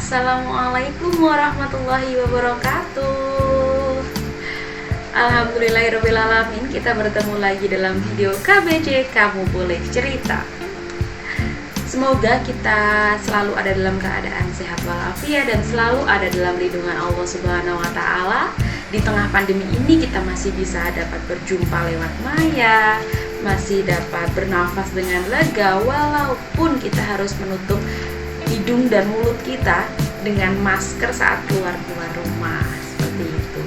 Assalamualaikum warahmatullahi wabarakatuh. Alhamdulillahirrahmanirrahim. Kita bertemu lagi dalam video KBC Kamu Boleh Cerita. Semoga kita selalu ada dalam keadaan sehat walafiat dan selalu ada dalam lindungan Allah Subhanahu wa Ta'ala. Di tengah pandemi ini kita masih bisa dapat berjumpa lewat maya, masih dapat bernafas dengan lega walaupun kita harus menutup hidung dan mulut kita dengan masker saat keluar rumah, seperti itu.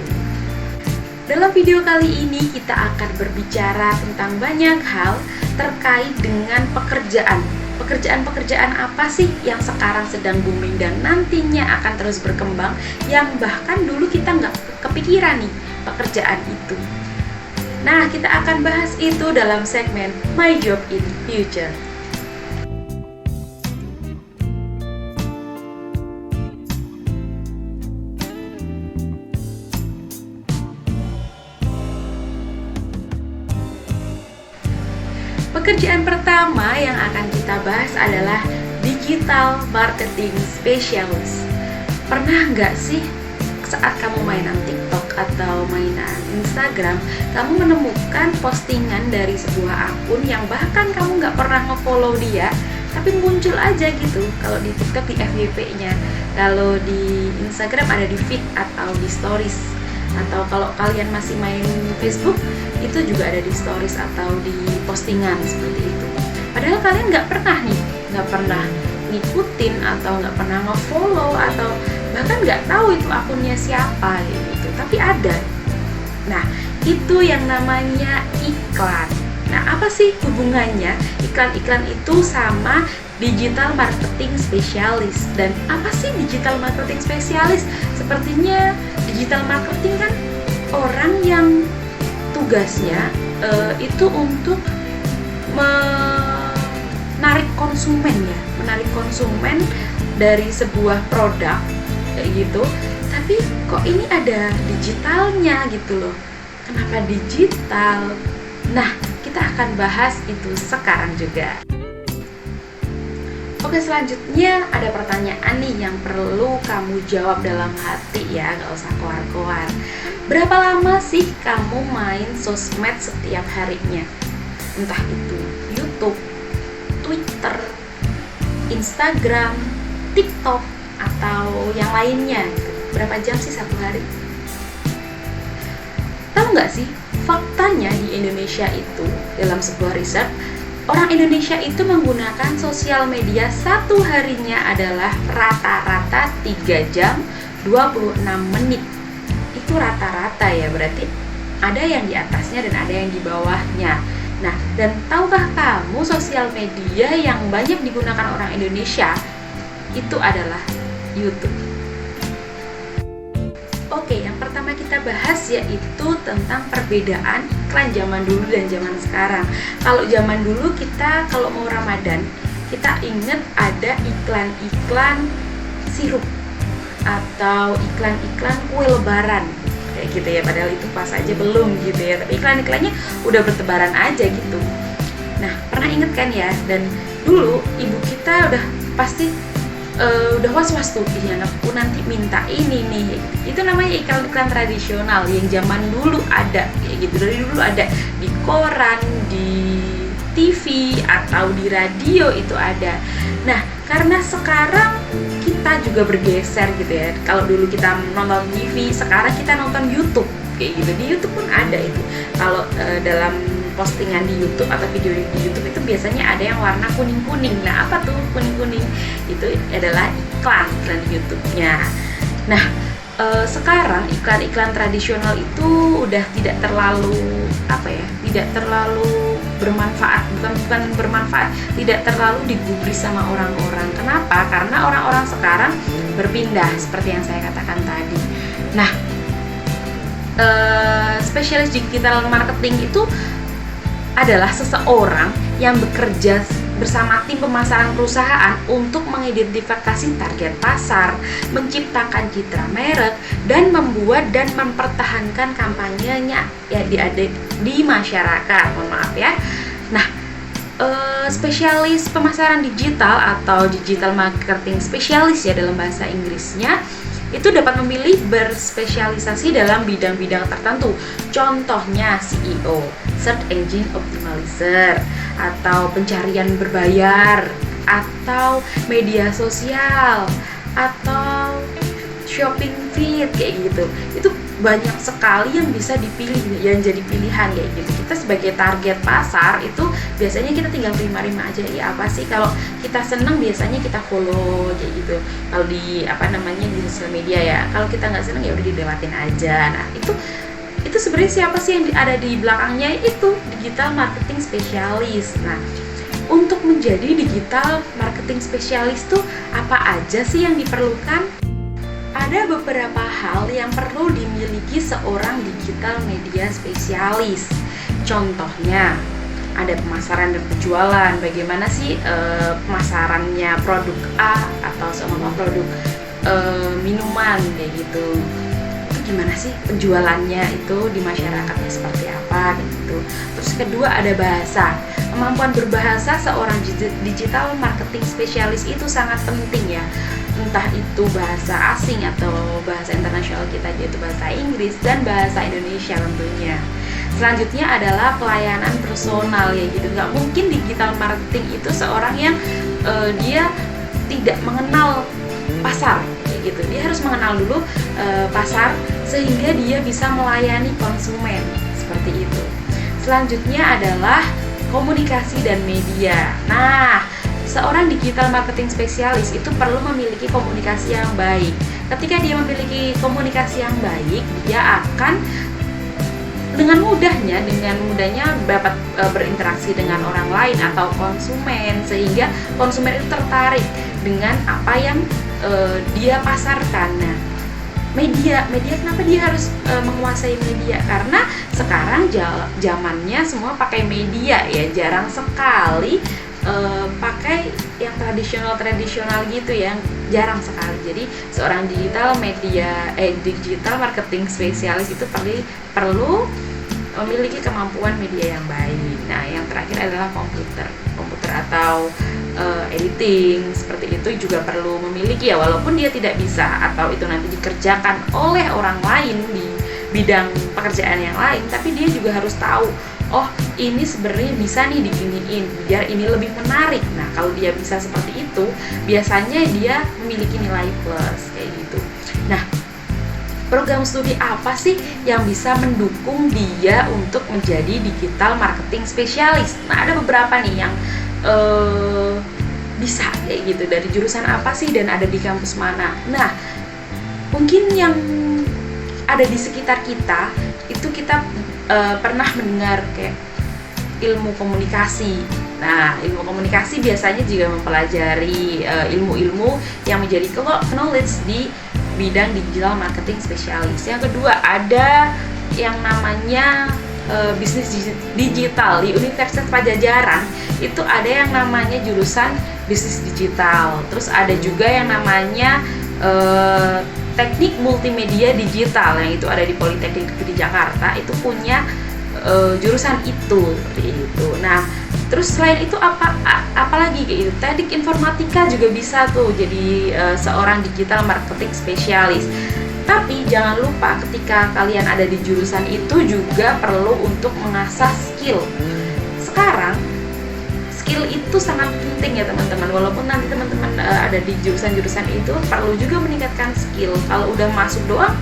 Dalam video kali ini kita akan berbicara tentang banyak hal terkait dengan pekerjaan. Pekerjaan-pekerjaan apa sih yang sekarang sedang booming dan nantinya akan terus berkembang, yang bahkan dulu kita nggak kepikiran nih pekerjaan itu. Nah, kita akan bahas itu dalam segmen My Job in Future. Pekerjaan pertama yang akan kita bahas adalah Digital Marketing Specialist. Pernah nggak sih saat kamu mainan TikTok atau mainan Instagram, kamu menemukan postingan dari sebuah akun yang bahkan kamu nggak pernah nge-follow dia, tapi muncul aja gitu. Kalau di TikTok di FYP-nya, kalau di Instagram ada di feed atau di stories, atau kalau kalian masih main Facebook itu juga ada di stories atau di postingan seperti itu. Padahal kalian nggak pernah ngikutin atau nggak pernah nge-follow atau bahkan nggak tahu itu akunnya siapa gitu, tapi ada. Nah, itu yang namanya iklan. Nah, apa sih hubungannya iklan-iklan itu sama digital marketing specialist? Dan apa sih digital marketing specialist? Sepertinya digital marketing kan orang yang tugasnya itu untuk menarik konsumen dari sebuah produk kayak gitu. Tapi kok ini ada digitalnya gitu loh. Kenapa digital? Nah, kita akan bahas itu sekarang juga. Oke, selanjutnya ada pertanyaan nih yang perlu kamu jawab dalam hati ya, gak usah keluar-keluar. Berapa lama sih kamu main sosmed setiap harinya? Entah itu YouTube, Twitter, Instagram, TikTok, atau yang lainnya gitu. Berapa jam sih satu hari? Tahu nggak sih, faktanya di Indonesia itu dalam sebuah riset, orang Indonesia itu menggunakan sosial media satu harinya adalah rata-rata 3 jam 26 menit. Itu rata-rata ya, berarti ada yang di atasnya dan ada yang di bawahnya. Nah, dan tahukah kamu sosial media yang banyak digunakan orang Indonesia itu adalah YouTube. Oke, yang pertama kita bahas yaitu tentang perbedaan iklan zaman dulu dan zaman sekarang. Kalau zaman dulu kita kalau mau Ramadan, kita ingat ada iklan-iklan sirup atau iklan-iklan kue lebaran kayak gitu ya, padahal itu pas aja belum gitu ya, tapi iklan-iklannya udah bertebaran aja gitu. Nah, pernah inget kan ya, dan dulu ibu kita udah pasti udah was-was tuh, anakku nanti minta ini nih. Itu namanya iklan-iklan tradisional yang zaman dulu ada kayak gitu, dari dulu ada di koran, di TV atau di radio itu ada. Nah, karena sekarang kita juga bergeser gitu ya. Kalau dulu kita nonton TV, sekarang kita nonton YouTube kayak gitu. Di YouTube pun ada itu. Kalau dalam postingan di YouTube atau video di YouTube itu biasanya ada yang warna kuning-kuning. Nah, apa tuh kuning-kuning? Itu adalah iklan di YouTube-nya. Nah, sekarang iklan-iklan tradisional itu udah tidak terlalu tidak terlalu bermanfaat, bukan bermanfaat, tidak terlalu digubris sama orang-orang. Kenapa? Karena orang-orang sekarang berpindah seperti yang saya katakan tadi. Nah, spesialis digital marketing itu adalah seseorang yang bekerja bersama tim pemasaran perusahaan untuk mengidentifikasi target pasar, menciptakan citra merek, dan membuat dan mempertahankan kampanyenya ya di masyarakat. Mohon maaf ya. Nah, spesialis pemasaran digital atau digital marketing spesialis ya dalam bahasa Inggrisnya, itu dapat memilih berspesialisasi dalam bidang-bidang tertentu. Contohnya SEO, Search Engine Optimizer, atau pencarian berbayar, atau media sosial, atau shopping feed kayak gitu. Itu banyak sekali yang bisa dipilih, yang jadi pilihan kayak gitu. Kita sebagai target pasar itu biasanya kita tinggal terima-terima aja, ya apa sih, kalau kita seneng biasanya kita follow kayak gitu. Kalau di di sosial media ya, kalau kita nggak seneng ya udah dilewatin aja. Nah itu sebenarnya siapa sih yang ada di belakangnya? Itu digital marketing spesialis. Nah, untuk menjadi digital marketing spesialis tuh apa aja sih yang diperlukan? Ada beberapa hal yang perlu dimiliki seorang digital media spesialis. Contohnya, ada pemasaran dan penjualan. Bagaimana sih pemasarannya produk A atau sama produk minuman kayak gitu. Gimana sih penjualannya itu di masyarakatnya seperti apa gitu. Terus kedua ada bahasa. Kemampuan berbahasa seorang digital marketing spesialis itu sangat penting ya. Entah itu bahasa asing atau bahasa internasional kita, yaitu bahasa Inggris dan bahasa Indonesia tentunya. Selanjutnya adalah pelayanan personal ya gitu. Nggak mungkin digital marketing itu seorang yang dia tidak mengenal pasar kayak gitu. Dia harus mengenal dulu pasar sehingga dia bisa melayani konsumen seperti itu. Selanjutnya adalah komunikasi dan media. Nah, seorang digital marketing spesialis itu perlu memiliki komunikasi yang baik. Ketika dia memiliki komunikasi yang baik, dia akan dengan mudahnya dapat berinteraksi dengan orang lain atau konsumen, sehingga konsumen itu tertarik dengan apa yang dia pasarkan. Nah, media kenapa dia harus menguasai media? Karena sekarang zamannya semua pakai media ya, jarang sekali pakai yang tradisional gitu ya, jarang sekali. Jadi seorang digital marketing spesialis itu perlu memiliki kemampuan media yang baik. Nah, yang terakhir adalah komputer atau editing seperti itu juga perlu memiliki ya, walaupun dia tidak bisa atau itu nanti dikerjakan oleh orang lain di bidang pekerjaan yang lain, tapi dia juga harus tahu, oh ini sebenarnya bisa nih diginiin biar ini lebih menarik. Nah, kalau dia bisa seperti itu, biasanya dia memiliki nilai plus kayak gitu. Nah, program studi apa sih yang bisa mendukung dia untuk menjadi digital marketing spesialis? Nah, ada beberapa nih yang bisa kayak gitu, dari jurusan apa sih dan ada di kampus mana. Nah, mungkin yang ada di sekitar kita itu kita pernah mendengar kayak ilmu komunikasi. Nah, ilmu komunikasi biasanya juga mempelajari ilmu-ilmu yang menjadi knowledge di bidang digital marketing spesialis. Yang kedua ada yang namanya bisnis digital. Di Universitas Pajajaran itu ada yang namanya jurusan bisnis digital. Terus ada juga yang namanya teknik multimedia digital, yang itu ada di Politeknik di Jakarta, itu punya jurusan itu seperti itu. Nah, terus selain itu apalagi kayak gitu, teknik informatika juga bisa tuh jadi seorang digital marketing spesialis. Tapi jangan lupa ketika kalian ada di jurusan itu juga perlu untuk mengasah skill. Sekarang skill itu sangat penting ya teman-teman. Walaupun nanti teman-teman ada di jurusan-jurusan itu, perlu juga meningkatkan skill. Kalau udah masuk doang,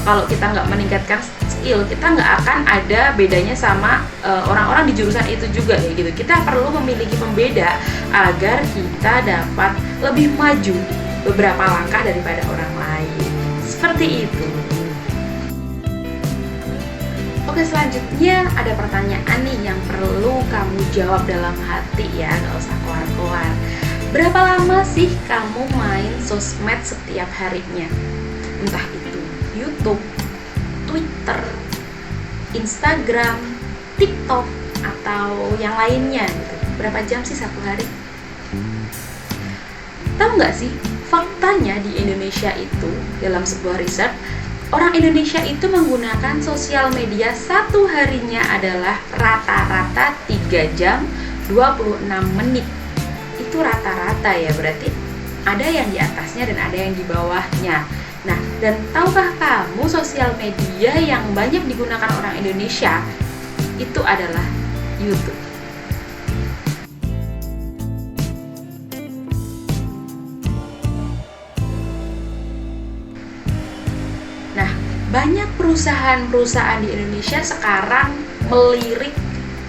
kalau kita nggak meningkatkan skill, kita nggak akan ada bedanya sama orang-orang di jurusan itu juga ya gitu. Kita perlu memiliki pembeda agar kita dapat lebih maju beberapa langkah daripada orang lain. Seperti itu. Oke, selanjutnya ada pertanyaan nih yang perlu kamu jawab dalam hati ya, nggak usah keluar-keluar. Berapa lama sih kamu main sosmed setiap harinya? Entah itu YouTube, Twitter, Instagram, TikTok, atau yang lainnya gitu. Berapa jam sih satu hari? Tahu nggak sih, faktanya di Indonesia itu dalam sebuah riset, orang Indonesia itu menggunakan sosial media satu harinya adalah rata-rata 3 jam 26 menit. Itu rata-rata ya, berarti ada yang di atasnya dan ada yang di bawahnya. Nah, dan tahukah kamu sosial media yang banyak digunakan orang Indonesia itu adalah YouTube. Nah, banyak perusahaan-perusahaan di Indonesia sekarang melirik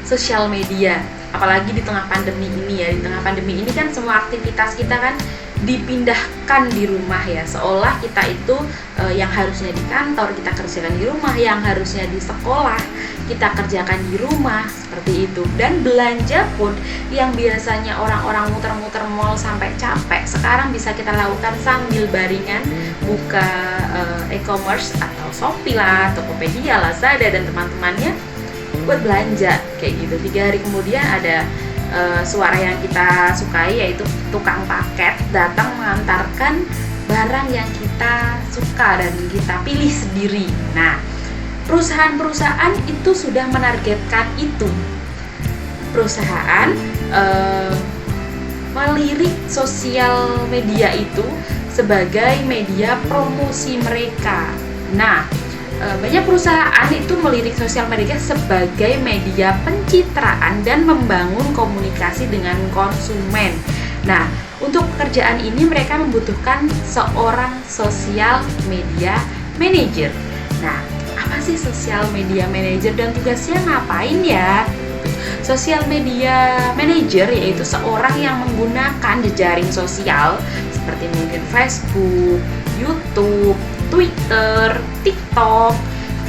sosial media, apalagi di tengah pandemi ini ya. Di tengah pandemi ini kan semua aktivitas kita kan dipindahkan di rumah ya, seolah kita itu yang harusnya di kantor kita kerjakan di rumah, yang harusnya di sekolah kita kerjakan di rumah, seperti itu. Dan belanja pun yang biasanya orang-orang muter-muter mall sampai capek, sekarang bisa kita lakukan sambil baringan buka e-commerce atau Shopee lah, Tokopedia, Lazada dan teman-temannya buat belanja kayak gitu. 3 hari kemudian ada suara yang kita sukai, yaitu tukang paket datang mengantarkan barang yang kita suka dan kita pilih sendiri. Nah, perusahaan-perusahaan itu sudah menargetkan itu. Perusahaan melirik sosial media itu sebagai media promosi mereka. Nah, banyak perusahaan itu melirik sosial media sebagai media pencitraan dan membangun komunikasi dengan konsumen. Nah, untuk pekerjaan ini mereka membutuhkan seorang sosial media manager. Nah, apa sih sosial media manager dan tugasnya ngapain ya? Sosial media manager yaitu seorang yang menggunakan jejaring sosial seperti mungkin Facebook, YouTube, Twitter, TikTok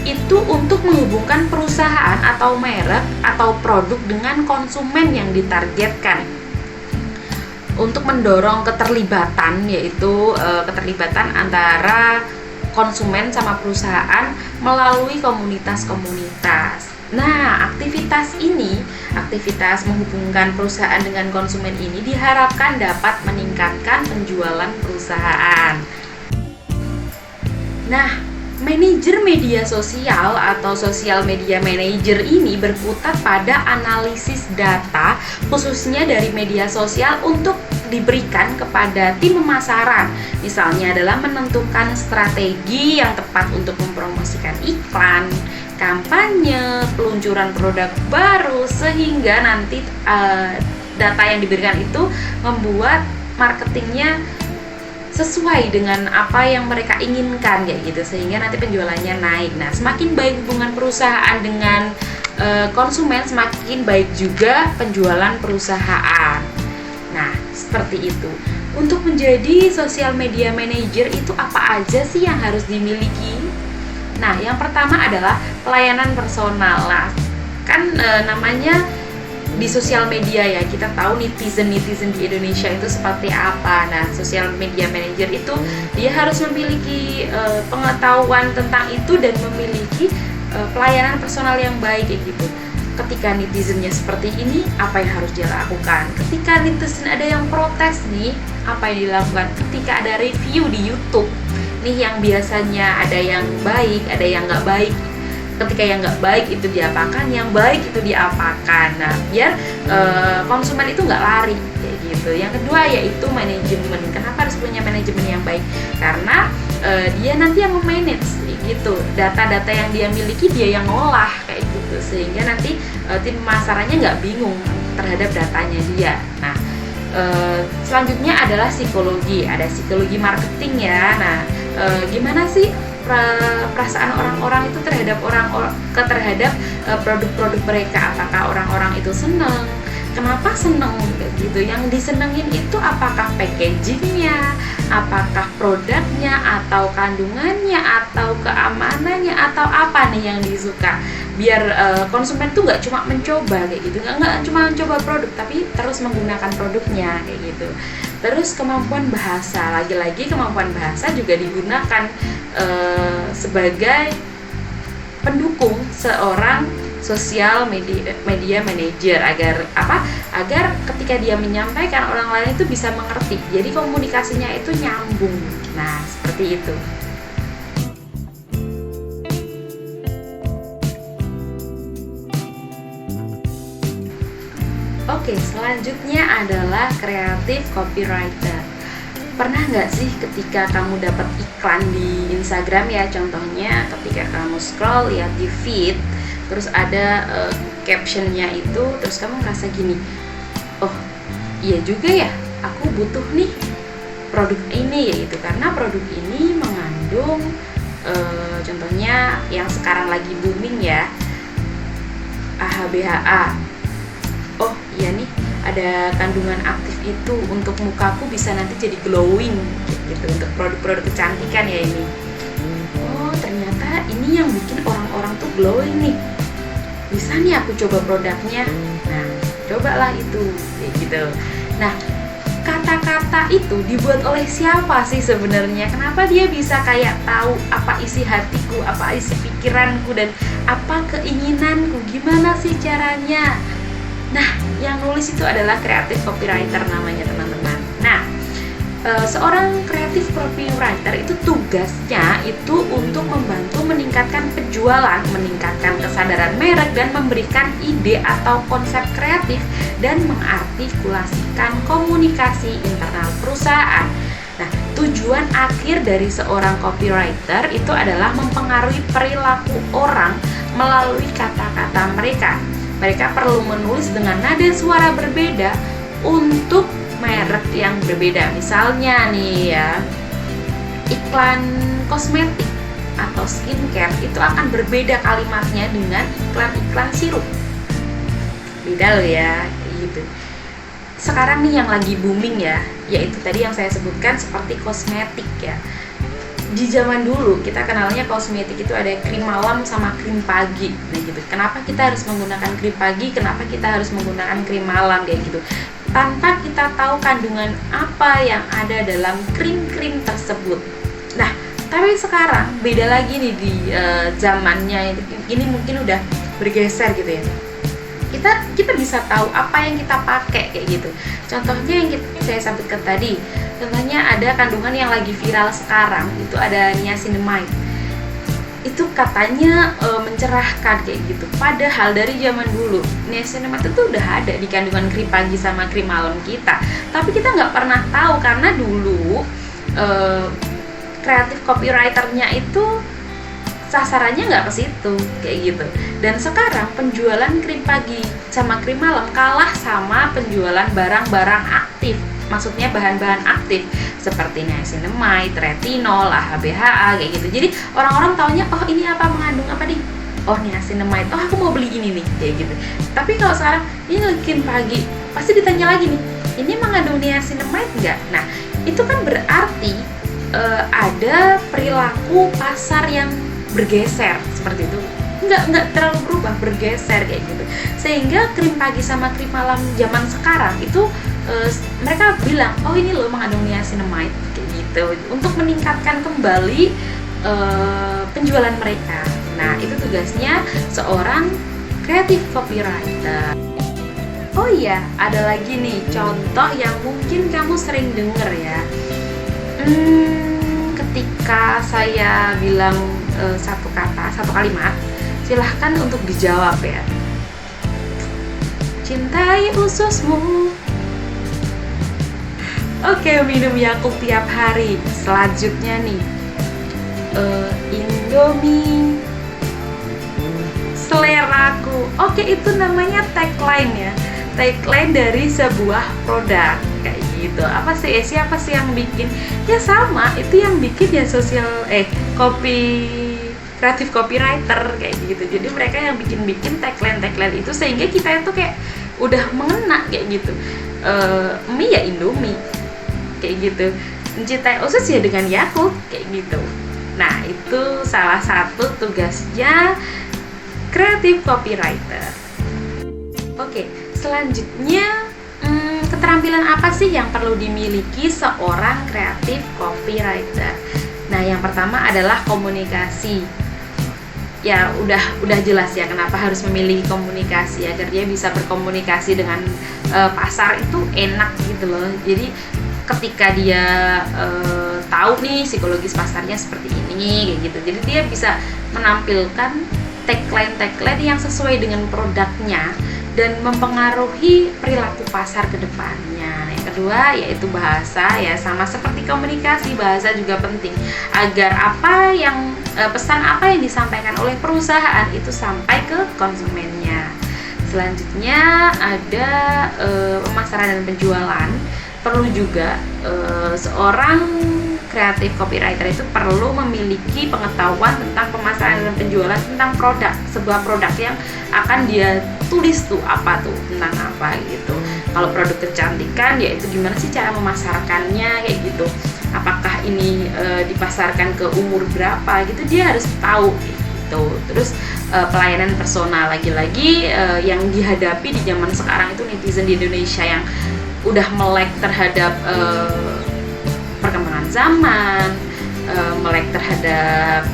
itu untuk menghubungkan perusahaan atau merek atau produk dengan konsumen yang ditargetkan untuk mendorong keterlibatan, yaitu keterlibatan antara konsumen sama perusahaan melalui komunitas-komunitas. Nah, aktivitas menghubungkan perusahaan dengan konsumen ini diharapkan dapat meningkatkan penjualan perusahaan. Nah, manajer media sosial atau sosial media manager ini berkutat pada analisis data khususnya dari media sosial untuk diberikan kepada tim pemasaran. Misalnya adalah menentukan strategi yang tepat untuk mempromosikan iklan, kampanye, peluncuran produk baru, sehingga nanti data yang diberikan itu membuat marketingnya sesuai dengan apa yang mereka inginkan kayak gitu, sehingga nanti penjualannya naik. Nah, semakin baik hubungan perusahaan dengan konsumen, semakin baik juga penjualan perusahaan. Nah, seperti itu. Untuk menjadi social media manager itu apa aja sih yang harus dimiliki? Nah, yang pertama adalah pelayanan personal. Nah, kan namanya di sosial media ya, kita tahu netizen di Indonesia itu seperti apa. Nah, social media manager itu dia harus memiliki pengetahuan tentang itu dan memiliki pelayanan personal yang baik kayak gitu. Ketika netizennya seperti ini, apa yang harus dia lakukan? Ketika netizen ada yang protes nih, apa yang dilakukan? Ketika ada review di YouTube nih, yang biasanya ada yang baik, ada yang nggak baik, ketika yang nggak baik itu diapakan, yang baik itu diapakan. Nah, biar konsumen itu nggak lari kayak gitu. Yang kedua yaitu manajemen. Kenapa harus punya manajemen yang baik? Karena dia nanti yang memanage gitu. Data-data yang dia miliki dia yang ngolah kayak gitu, sehingga nanti tim pemasarannya nggak bingung terhadap datanya dia. Nah, selanjutnya adalah psikologi. Ada psikologi marketing ya. Nah, gimana sih perasaan orang-orang itu terhadap produk-produk mereka? Apakah orang-orang itu senang? Kenapa senang gitu? Yang disenengin itu apakah packagingnya, apakah produknya, atau kandungannya, atau keamanannya, atau apa nih yang disuka? Biar konsumen tuh nggak cuma mencoba kayak gitu, nggak cuma mencoba produk, tapi terus menggunakan produknya kayak gitu. Terus kemampuan bahasa, lagi-lagi kemampuan bahasa juga digunakan sebagai pendukung seorang sosial media manager agar ketika dia menyampaikan, orang lain itu bisa mengerti. Jadi komunikasinya itu nyambung. Nah, seperti itu. Oke, selanjutnya adalah kreatif copywriter. Pernah nggak sih ketika kamu dapat iklan di Instagram ya, contohnya ketika kamu scroll lihat di feed, terus ada captionnya itu, terus kamu ngerasa gini, oh iya juga ya, aku butuh nih produk ini, yaitu karena produk ini mengandung contohnya yang sekarang lagi booming ya, AHBHA. Oh iya nih, ada kandungan aktif itu untuk mukaku bisa nanti jadi glowing gitu, untuk produk-produk kecantikan ya ini. Oh ternyata ini yang bikin orang-orang tuh glowing nih, bisa nih aku coba produknya. Nah cobalah itu kayak gitu. Nah kata-kata itu dibuat oleh siapa sih sebenarnya? Kenapa dia bisa kayak tahu apa isi hatiku, apa isi pikiranku, dan apa keinginanku? Gimana sih caranya? Nah, yang nulis itu adalah kreatif copywriter namanya teman-teman. Nah, seorang kreatif copywriter itu tugasnya itu untuk membantu meningkatkan penjualan, meningkatkan kesadaran merek, dan memberikan ide atau konsep kreatif dan mengartikulasikan komunikasi internal perusahaan. Nah, tujuan akhir dari seorang copywriter itu adalah mempengaruhi perilaku orang melalui kata-kata mereka. Mereka perlu menulis dengan nada suara berbeda untuk merek yang berbeda. Misalnya nih ya, iklan kosmetik atau skincare itu akan berbeda kalimatnya dengan iklan-iklan sirup. Beda loh ya, gitu. Sekarang nih yang lagi booming ya, yaitu tadi yang saya sebutkan seperti kosmetik ya. Di zaman dulu kita kenalnya kosmetik itu ada krim malam sama krim pagi, nah gitu. Kenapa kita harus menggunakan krim pagi? Kenapa kita harus menggunakan krim malam kayak gitu? Tanpa kita tahu kandungan apa yang ada dalam krim-krim tersebut. Nah, tapi sekarang beda lagi nih di zamannya ini mungkin udah bergeser gitu ya. Kita bisa tahu apa yang kita pakai kayak gitu. Contohnya yang saya sebutkan tadi, contohnya ada kandungan yang lagi viral sekarang, itu ada niacinamide. Itu katanya mencerahkan kayak gitu. Padahal dari zaman dulu niacinamide itu udah ada di kandungan krim pagi sama krim malam kita. Tapi kita nggak pernah tahu karena dulu kreatif copywriternya itu sasarannya nggak ke situ kayak gitu. Dan sekarang penjualan krim pagi sama krim malam kalah sama penjualan barang-barang aktif, maksudnya bahan-bahan aktif seperti niacinamide, retinol, AHBHA kayak gitu. Jadi orang-orang taunya, oh ini apa, mengandung apa nih? Oh niacinamide, oh aku mau beli ini nih kayak gitu. Tapi kalau sekarang ini krim pagi, pasti ditanya lagi nih, ini mengandung niacinamide nggak? Nah itu kan berarti ada perilaku pasar yang bergeser seperti itu, nggak terlalu berubah, bergeser kayak gitu. Sehingga krim pagi sama krim malam zaman sekarang itu mereka bilang, oh ini loh mengandung niacinamide kayak gitu, untuk meningkatkan kembali penjualan mereka. Nah itu tugasnya seorang creative copywriter. Oh iya, ada lagi nih contoh yang mungkin kamu sering denger ya. Ketika saya bilang satu kalimat, silahkan untuk dijawab ya. Cintai ususmu. Oke, minum Yakult tiap hari. Selanjutnya nih, Indomie seleraku. Oke, itu namanya tagline ya. Tagline dari sebuah produk kayak gitu. Apa sih? Siapa sih yang bikin? Ya sama, itu yang bikin ya kreatif copywriter kayak gitu. Jadi mereka yang bikin tagline itu sehingga kita itu kayak udah mengena kayak gitu. Mie ya Indomie kayak gitu. Mencintai usus ya dengan Yakult kayak gitu. Nah itu salah satu tugasnya kreatif copywriter. Oke, selanjutnya keterampilan apa sih yang perlu dimiliki seorang kreatif copywriter? Nah yang pertama adalah komunikasi. Ya udah jelas ya kenapa harus memiliki komunikasi, agar dia bisa berkomunikasi dengan pasar itu enak gitu loh. Jadi ketika dia tahu nih psikologis pasarnya seperti ini kayak gitu, jadi dia bisa menampilkan tagline yang sesuai dengan produknya dan mempengaruhi perilaku pasar ke depannya. Yang kedua yaitu bahasa, ya sama seperti komunikasi, bahasa juga penting agar pesan apa yang disampaikan oleh perusahaan itu sampai ke konsumennya. Selanjutnya ada pemasaran dan penjualan. Perlu juga seorang kreatif copywriter itu perlu memiliki pengetahuan tentang pemasaran dan penjualan tentang sebuah produk yang akan dia tulis tuh apa tuh, tentang apa gitu. Kalau produk kecantikan, ya itu gimana sih cara memasarkannya kayak gitu. Apakah ini dipasarkan ke umur berapa gitu, dia harus tahu gitu. Terus pelayanan personal, lagi-lagi yang dihadapi di zaman sekarang itu netizen di Indonesia yang udah melek terhadap perkembangan zaman, melek terhadap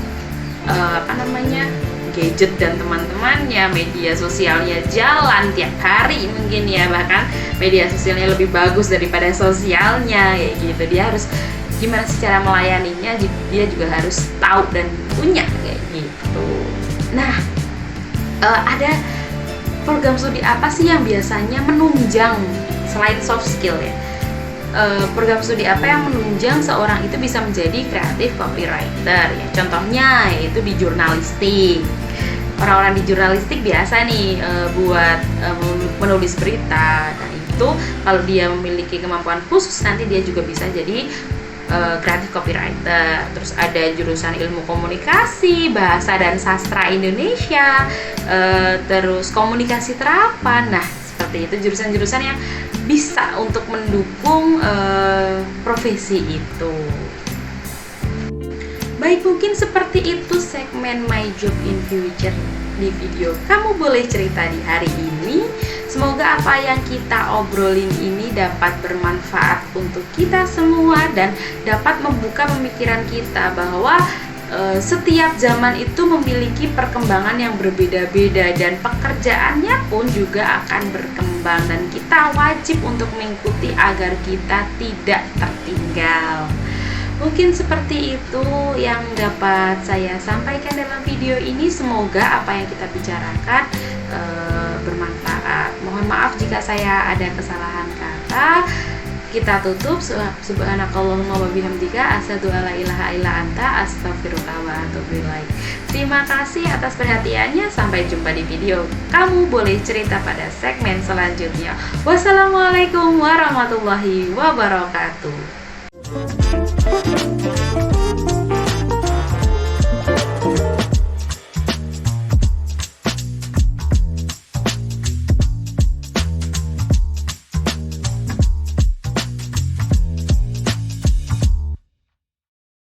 gadget dan teman-temannya, media sosialnya jalan tiap hari mungkin ya, bahkan media sosialnya lebih bagus daripada sosialnya kayak gitu. Dia harus gimana sih cara melayaninya, dia juga harus tahu dan punya kayak gitu. Nah, ada program studi apa sih yang biasanya menunjang selain soft skill ya? Program studi apa yang menunjang seorang itu bisa menjadi kreatif copywriter ya? Contohnya yaitu di jurnalistik. Orang-orang di jurnalistik biasa nih buat menulis berita. Nah itu kalau dia memiliki kemampuan khusus, nanti dia juga bisa jadi kreatif copywriter. Terus ada jurusan ilmu komunikasi, bahasa dan sastra Indonesia, terus komunikasi terapan. Nah seperti itu jurusan-jurusan yang bisa untuk mendukung profesi itu. Baik, mungkin seperti itu segmen My Job in Future di video Kamu Boleh Cerita di hari ini. Semoga apa yang kita obrolin ini dapat bermanfaat untuk kita semua dan dapat membuka pemikiran kita bahwa setiap zaman itu memiliki perkembangan yang berbeda-beda dan pekerjaannya pun juga akan berkembang, dan kita wajib untuk mengikuti agar kita tidak tertinggal. Mungkin seperti itu yang dapat saya sampaikan dalam video ini. Semoga apa yang kita bicarakan bermanfaat. Mohon maaf jika saya ada kesalahan kata. Kita tutup. Subhanakallahumma wa bihamdika asyhadu alla ilaha illa anta astaghfiruka wa atubu ilaik. Terima kasih atas perhatiannya. Sampai jumpa di video Kamu Boleh Cerita pada segmen selanjutnya. Wassalamualaikum warahmatullahi wabarakatuh.